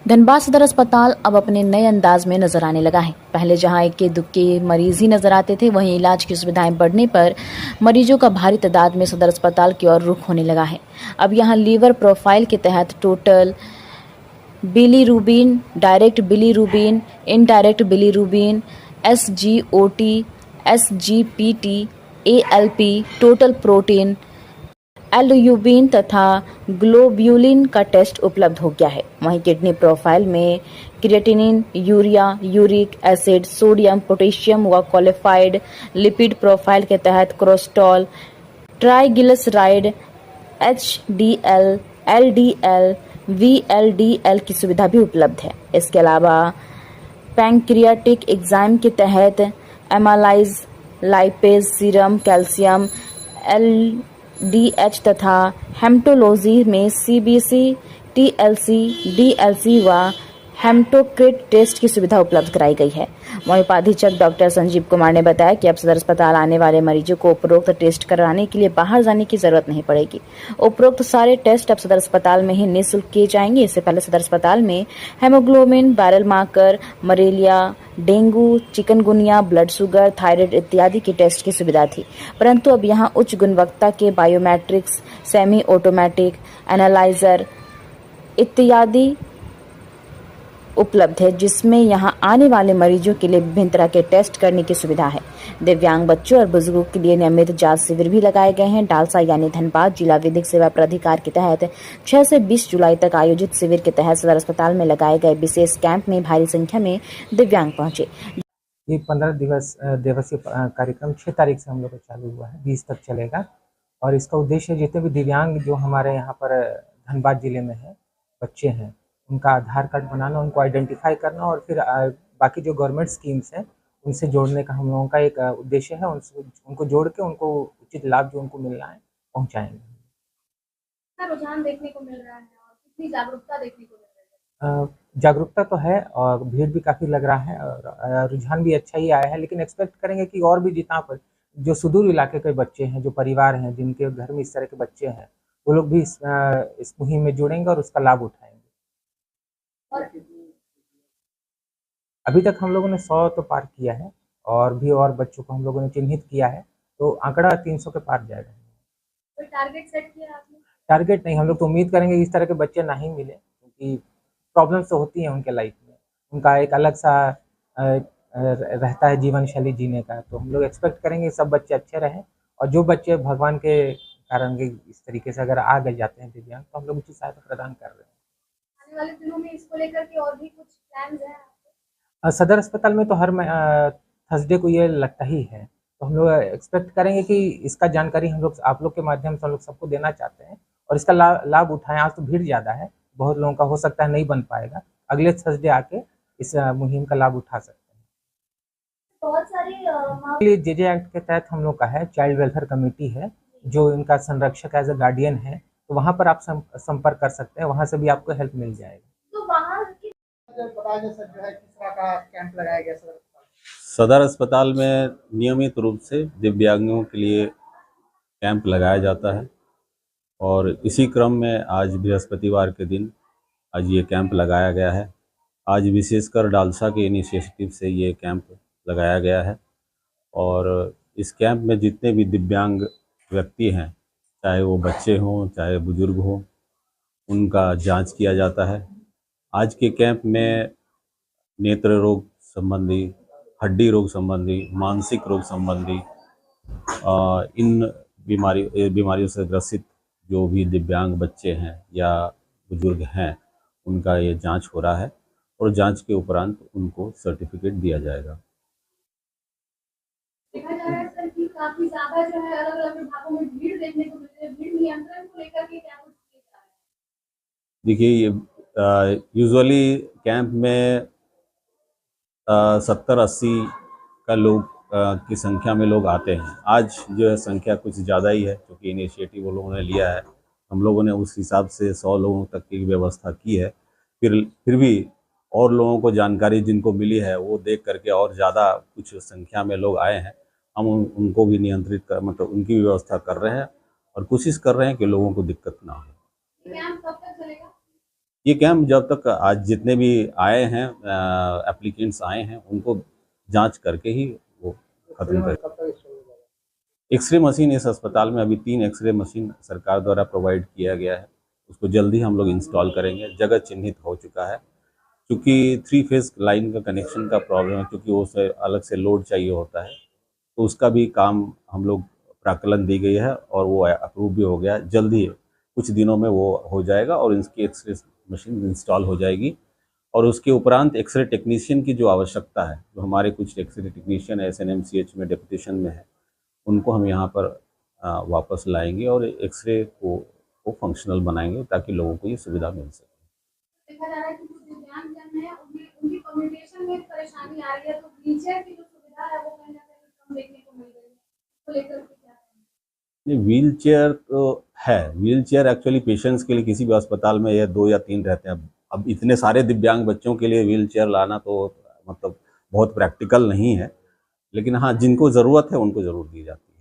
धनबाद सदर अस्पताल अब अपने नए अंदाज में नजर आने लगा है। पहले जहां इक्के दुक्के मरीज ही नजर आते थे, वहीं इलाज की सुविधाएं बढ़ने पर मरीजों का भारी तादाद में सदर अस्पताल की ओर रुख होने लगा है। अब यहां लीवर प्रोफाइल के तहत total bilirubin, direct bilirubin, indirect bilirubin, SGOT, SGPT, ALP, total protein, albumin तथा ग्लोब्यूलिन का टेस्ट उपलब्ध हो गया है। वहीं किडनी प्रोफाइल में creatinine, urea, uric acid, sodium, potassium व क्वालिफाइड लिपिड प्रोफाइल के तहत cholesterol, triglyceride, HDL, LDL, VLDL की सुविधा भी उपलब्ध है। इसके अलावा पैंक्रियाटिक एंजाइम के तहत amylase, lipase, serum calcium, LDH तथा हेमेटोलॉजी में CBC, TLC, DLC व हेमेटोक्रिट टेस्ट की सुविधा उपलब्ध कराई गई है। वहीं उपाधीक्षक डॉक्टर संजीव कुमार ने बताया कि अब सदर अस्पताल आने वाले मरीजों को उपरोक्त टेस्ट कराने के लिए बाहर जाने की जरूरत नहीं पड़ेगी। उपरोक्त सारे टेस्ट अब सदर अस्पताल में ही निःशुल्क किए जाएंगे। इससे पहले सदर अस्पताल में haemoglobin, viral marker, malaria, dengue, chikungunya, blood sugar, thyroid इत्यादि की टेस्ट की सुविधा थी, परंतु अब यहां उच्च गुणवत्ता के बायोमेट्रिक्स, सेमी ऑटोमेटिक एनालाइजर इत्यादि उपलब्ध है, जिसमें यहां आने वाले मरीजों के लिए विभिन्न तरह के टेस्ट करने की सुविधा है। दिव्यांग बच्चों और बुजुर्गों के लिए नियमित जांच शिविर भी लगाए गए हैं। डालसा यानी धनबाद जिला विधिक सेवा प्राधिकार के तहत 6 से 20 जुलाई तक आयोजित शिविर के तहत सदर अस्पताल में लगाए गए विशेष कैंप में भारी संख्या में दिव्यांग पहुंचे। ये 15 दिवसीय कार्यक्रम 6 तारीख से हम लोग का चालू हुआ है, 20 तक चलेगा। और इसका उद्देश्य जितने भी दिव्यांग जो हमारे यहाँ पर धनबाद जिले में है बच्चे हैं, उनका आधार कार्ड बनाना, उनको आइडेंटिफाई करना और फिर बाकी जो गवर्नमेंट स्कीम्स हैं उनसे जोड़ने का हम लोगों का एक उद्देश्य है। उनको जोड़ के उनको उचित लाभ जो उनको मिलना है पहुँचाएंगे। रुझान देखने को मिल रहा है और कितनी जागरूकता देखने को मिल रही है? जागरूकता तो है और भीड़ भी काफ़ी लग रहा है और रुझान भी अच्छा ही आया है, लेकिन एक्सपेक्ट करेंगे कि और भी जितना पर जो सुदूर इलाके के बच्चे हैं, जो परिवार हैं, जिनके घर में इस तरह के बच्चे हैं, वो लोग भी इस मुहिम में जुड़ेंगे और उसका लाभ उठाएंगे। और अभी तक हम लोगों ने 100 तो पार किया है और भी और बच्चों को हम लोगों ने चिन्हित किया है, तो आंकड़ा 300 के पार जाएगा। कोई टारगेट सेट किया है आपने? टारगेट नहीं, हम लोग तो उम्मीद करेंगे इस तरह के बच्चे ना ही मिले, क्योंकि प्रॉब्लम्स तो होती हैं उनके लाइफ में, उनका एक अलग सा रहता है जीवन शैली जीने का। तो हम लोग एक्सपेक्ट करेंगे सब बच्चे अच्छे रहें और जो बच्चे भगवान के कारण के इस तरीके से अगर आ गए जाते हैं दिव्यांग, तो हम लोग उचित सहायता प्रदान कर रहे हैं। आने वाले दिनों में इसको लेकर के और भी कुछ प्लान्स हैं आपके? सदर अस्पताल में तो हर थर्सडे को ये लगता ही है, तो हम लोग एक्सपेक्ट करेंगे कि इसका जानकारी हम लोग आप लोग के माध्यम से हम लोग सबको देना चाहते हैं और इसका लाभ उठाएं। आज तो भीड़ ज़्यादा है, बहुत लोगों का हो सकता है नहीं बन पाएगा, अगले थर्सडे आके इस मुहिम का लाभ उठा सकते हैं। बहुत सारी JJ एक्ट के तहत हम लोग का है, चाइल्ड वेलफेयर कमेटी है जो इनका संरक्षक एज ए गार्डियन है, तो वहाँ पर आप संपर्क कर सकते हैं, वहाँ से भी आपको हेल्प मिल जाएगा। तो वहाँ बताया जा सकता है किस तरह का कैंप लगाया गया सदर अस्पताल में नियमित रूप से दिव्यांगों के लिए कैंप लगाया जाता है और इसी क्रम में आज बृहस्पतिवार के दिन आज ये कैंप लगाया गया है। आज विशेषकर डालसा के इनिशिएटिव से ये कैंप लगाया गया है और इस कैंप में जितने भी दिव्यांग व्यक्ति हैं, चाहे वो बच्चे हों चाहे बुजुर्ग हों, उनका जांच किया जाता है। आज के कैंप में नेत्र रोग संबंधी, हड्डी रोग संबंधी, मानसिक रोग संबंधी इन बीमारियों से ग्रसित जो भी दिव्यांग बच्चे हैं या बुजुर्ग हैं, उनका ये जांच हो रहा है और जांच के उपरांत उनको सर्टिफिकेट दिया जाएगा। देखा जा रहा है सर कि काफी ज्यादा जो है अलग-अलग विभागों में भीड़ देखने को मिल रही है। भीड़ नियंत्रण को लेकर के क्या कुछ किया जा रहा है? देखिए, ये यूजुअली कैंप में 70-80 का लोग की संख्या में लोग आते हैं। आज जो है संख्या कुछ ज़्यादा ही है, क्योंकि इनिशिएटिव वो लोगों ने लिया है। हम लोगों ने उस हिसाब से 100 लोगों तक की व्यवस्था की है। फिर भी और लोगों को जानकारी जिनको मिली है वो देख करके और ज़्यादा कुछ संख्या में लोग आए हैं। हम उनको भी नियंत्रित कर, मतलब उनकी व्यवस्था कर रहे हैं और कोशिश कर रहे हैं कि लोगों को दिक्कत ना हो। कैंप कब तक चलेगा? ये कैंप जब तक आज जितने भी आए हैं एप्लीकेंट्स आए हैं उनको जांच करके ही वो खत्म कर। कब तक शुरू होगा? एक्सरे मशीन इस अस्पताल में अभी 3 एक्सरे मशीन सरकार द्वारा प्रोवाइड किया गया है, उसको जल्दी हम लोग इंस्टॉल करेंगे। जगह चिन्हित हो चुका है, क्योंकि 3 फेज लाइन का कनेक्शन का प्रॉब्लम है, क्योंकि उसे अलग से लोड चाहिए होता है, तो उसका भी काम हम लोग प्राक्कलन दी गई है और वो अप्रूव भी हो गया। जल्दी कुछ दिनों में वो हो जाएगा और इसकी एक्सरे मशीन इंस्टॉल हो जाएगी। और उसके उपरांत एक्सरे टेक्नीशियन की जो आवश्यकता है, जो हमारे कुछ एक्सरे टेक्नीशियन SNMCH में डेपुटेशन में है, उनको हम यहाँ पर वापस लाएंगे और एक्सरे को फंक्शनल बनाएंगे ताकि लोगों को ये सुविधा मिल सके। देखा जा रहा है कि जो दिव्यांग जन है उनमें उनकी कम्युनिकेशन में परेशानी आ रही है, तो व्हीलचेयर की जो सुविधा है वो कहीं ना कहीं कम देखने को मिल रही है, तो लेकर के क्या कहेंगे? नहीं, व्हील चेयर तो है। व्हील चेयर एक्चुअली पेशेंट्स के लिए किसी भी अस्पताल में या 2 या 3 रहते हैं। अब इतने सारे दिव्यांग बच्चों के लिए व्हील चेयर लाना तो मतलब बहुत प्रैक्टिकल नहीं है, लेकिन हाँ, जिनको ज़रूरत है उनको ज़रूर दी जाती है।